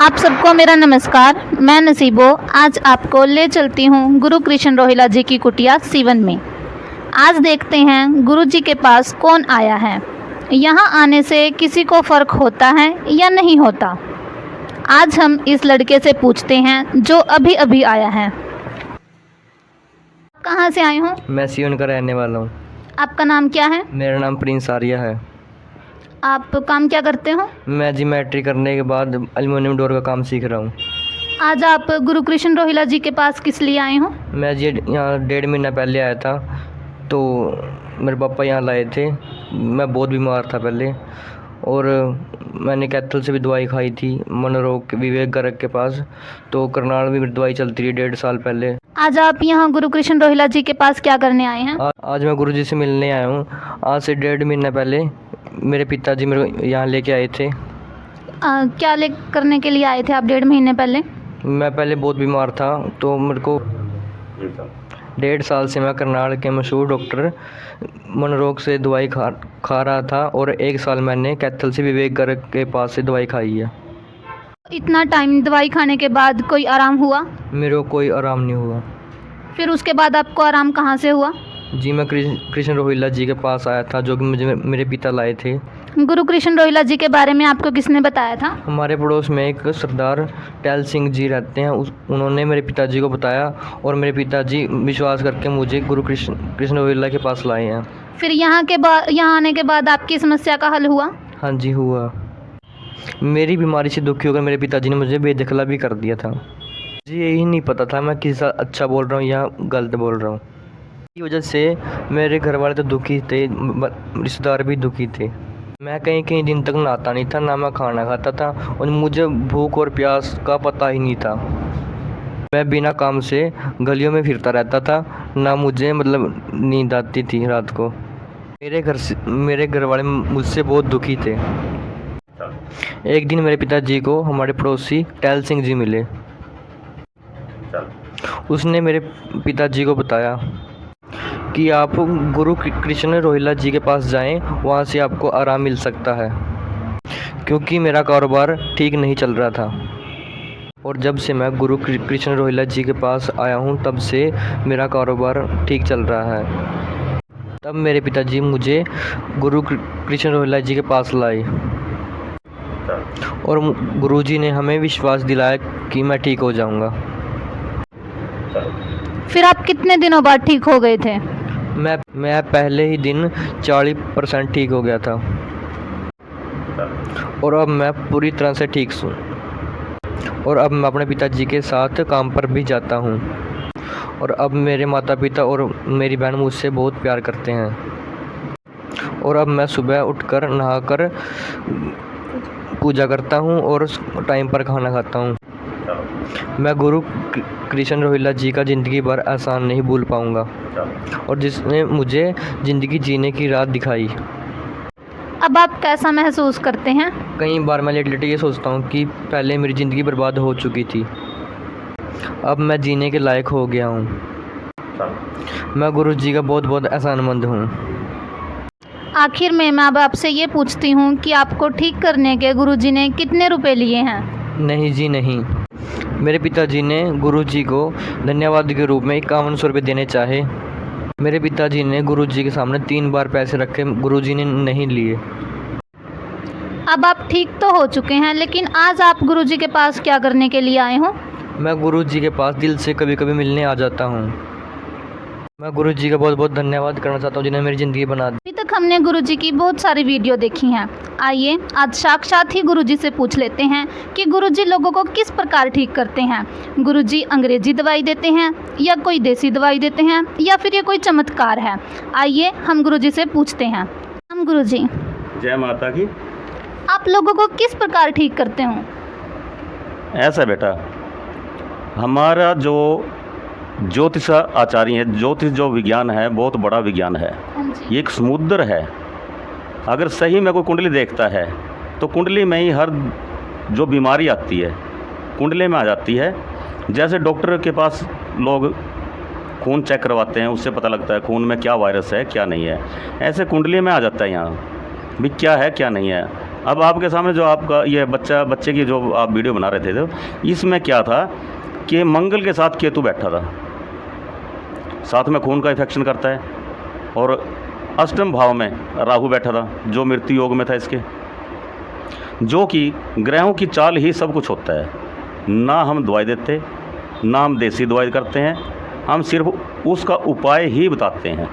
आप सबको मेरा नमस्कार। मैं नसीबो आज आपको ले चलती हूँ गुरु कृष्ण रोहिला जी की कुटिया सीवन में। आज देखते हैं गुरु जी के पास कौन आया है। यहाँ आने से किसी को फ़र्क होता है या नहीं होता। आज हम इस लड़के से पूछते हैं जो अभी अभी आया है। कहाँ से आए हो? मैं सीवन का रहने वाला हूँ। आपका नाम क्या है? मेरा नाम प्रिंस आर्या है। आप काम क्या करते हो? मैं जी मैट्रिक करने के बाद एल्युमिनियम डोर का काम सीख रहा हूँ। आज आप गुरु कृष्ण रोहिला जी के पास किस लिए आए हो? मैं जी यहाँ 1.5 महीना पहले आया था, तो मेरे पापा यहाँ लाए थे। मैं बहुत बीमार था पहले, और मैंने कैथल से भी दवाई खाई थी, मनोरोग विवेक गर्ग के पास। तो करनाल में मेरी दवाई चलती रही 1.5 साल पहले। आज आप यहाँ गुरु कृष्ण रोहिला जी के पास क्या करने आए हैं? आज मैं गुरुजी से मिलने आया हूँ। आज से 1.5 महीना पहले मेरे पिताजी मेरे को यहाँ लेके आए थे। क्या ले करने के लिए आए थे आप 1.5 महीने पहले? मैं पहले बहुत बीमार था, तो मेरे को 1.5 साल से मैं करनाल के मशहूर डॉक्टर मनोरोग से दवाई खा रहा था, और 1 साल मैंने कैथल से विवेक गर्ग के पास से दवाई खाई है। इतना टाइम दवाई खाने के बाद कोई आराम हुआ? मेरे को कोई आराम नहीं हुआ। फिर उसके बाद आपको आराम कहाँ से हुआ? जी मैं कृष्ण रोहिला जी के पास आया था, जो कि मुझे मेरे पिता लाए थे। गुरु कृष्ण रोहिला जी के बारे में आपको किसने बताया था? हमारे पड़ोस में एक सरदार टैल सिंह जी रहते हैं, उन्होंने मेरे पिताजी को बताया, और मेरे पिताजी विश्वास करके मुझे गुरु कृष्ण रोहिला के पास लाए हैं। फिर यहाँ आने के बाद आपकी समस्या का हल हुआ? हाँ जी हुआ। मेरी बीमारी से दुखी होकर मेरे पिताजी ने मुझे बेदखला भी कर दिया था। मुझे यही नहीं पता था मैं किस अच्छा बोल रहा हूँ या गलत बोल रहा हूँ। इसी वजह से मेरे घर वाले तो दुखी थे, रिश्तेदार भी दुखी थे। मैं कहीं कहीं दिन तक नहाता नहीं था, ना मैं खाना खाता था, और मुझे भूख और प्यास का पता ही नहीं था। मैं बिना काम से गलियों में फिरता रहता था, ना मुझे नींद आती थी रात को। मेरे घर वाले मुझसे बहुत दुखी थे। एक दिन मेरे पिताजी को हमारे पड़ोसी टैल सिंह जी मिले। उसने मेरे पिताजी को बताया कि आप गुरु कृष्ण रोहिला जी के पास जाएं, वहाँ से आपको आराम मिल सकता है, क्योंकि मेरा कारोबार ठीक नहीं चल रहा था। और जब से मैं गुरु कृष्ण रोहिला जी के पास आया हूँ, तब से मेरा कारोबार ठीक चल रहा है। तब मेरे पिताजी मुझे गुरु कृष्ण रोहिला जी के पास लाए, और गुरुजी ने हमें विश्वास दिलाया कि मैं ठीक हो जाऊंगा। फिर आप कितने दिनों बाद ठीक हो गए थे? मैं पहले ही दिन 40% ठीक हो गया था, और अब मैं पूरी तरह से ठीक हूँ। और अब मैं अपने पिताजी के साथ काम पर भी जाता हूँ, और अब मेरे माता पिता और मेरी बहन मुझसे बहुत प्यार करते हैं। और अब मैं सुबह उठकर नहाकर पूजा करता हूँ और टाइम पर खाना खाता हूँ। मैं गुरु कृष्ण रोहिला जी का ज़िंदगी भर एहसान नहीं भूल पाऊँगा, और जिसने मुझे ज़िंदगी जीने की राह दिखाई। अब आप कैसा महसूस करते हैं? कई बार मैं लेट ये सोचता हूँ कि पहले मेरी ज़िंदगी बर्बाद हो चुकी थी, अब मैं जीने के लायक हो गया हूँ। मैं गुरु जी का बहुत बहुत एहसानमंद हूँ। आखिर में मैं अब आपसे ये पूछती हूँ कि आपको ठीक करने के गुरुजी ने कितने रुपए लिए हैं? नहीं जी नहीं, मेरे पिताजी ने गुरुजी को धन्यवाद के रूप में 5100 रुपये देने चाहे। मेरे पिताजी ने गुरुजी के सामने 3 बार पैसे रखे, गुरुजी ने नहीं लिए। अब आप ठीक तो हो चुके हैं, लेकिन आज आप गुरुजी के पास क्या करने के लिए आए हो? मैं गुरुजी के पास दिल से कभी कभी मिलने आ जाता हूँ। मैं गुरुजी का बहुत बहुत धन्यवाद करना चाहता हूँ, जिन्होंने मेरी ज़िंदगी बना दी। अभी तक हमने गुरुजी की बहुत सारी वीडियो देखी हैं। आइए आज साक्षात ही गुरुजी से पूछ लेते हैं कि गुरुजी लोगों को किस प्रकार ठीक करते हैं। गुरुजी अंग्रेजी दवाई देते हैं, या कोई देसी दवाई देते हैं, या फिर ये कोई चमत्कार है? आइए हम गुरुजी से पूछते हैं। हम गुरुजी, जय माता की। आप लोगों को किस प्रकार ठीक करते हो? ऐसा बेटा, हमारा जो ज्योतिष आचार्य है, ज्योतिष जो विज्ञान है बहुत बड़ा विज्ञान है। ये एक समुद्र है। अगर सही में कोई कुंडली देखता है तो कुंडली में ही हर जो बीमारी आती है कुंडली में आ जाती है। जैसे डॉक्टर के पास लोग खून चेक करवाते हैं, उससे पता लगता है खून में क्या वायरस है क्या नहीं है, ऐसे कुंडली में आ जाता है यहाँ भी क्या है क्या नहीं है। अब आपके सामने जो आपका ये बच्चे की जो आप वीडियो बना रहे थे तो इसमें क्या था कि मंगल के साथ केतु बैठा था, साथ में खून का इन्फेक्शन करता है, और अष्टम भाव में राहु बैठा था जो मृत्यु योग में था इसके, जो कि ग्रहों की चाल ही सब कुछ होता है। ना हम दवाई देते, ना हम देसी दवाई करते हैं, हम सिर्फ उसका उपाय ही बताते हैं,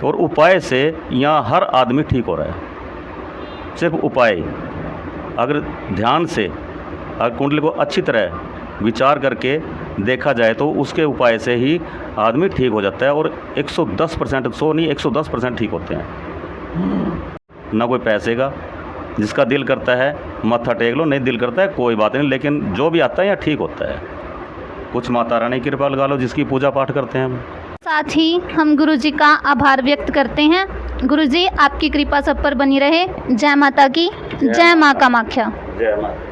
और उपाय से यहाँ हर आदमी ठीक हो रहा है। सिर्फ उपाय, अगर ध्यान से अगर कुंडली को अच्छी तरह विचार करके देखा जाए तो उसके उपाय से ही आदमी ठीक हो जाता है, और 110% 100 नहीं 110% ठीक होते हैं। ना कोई पैसे का, जिसका दिल करता है मत्था टेक लो, नहीं दिल करता है कोई बात नहीं, लेकिन जो भी आता है यहाँ ठीक होता है। कुछ माता रानी की कृपा लगा लो, जिसकी पूजा पाठ करते हैं हम। साथ ही हम गुरुजी का आभार व्यक्त करते हैं। गुरुजी आपकी कृपा सब पर बनी रहे। जय माता की, जय माँ कामाख्या। जय माता।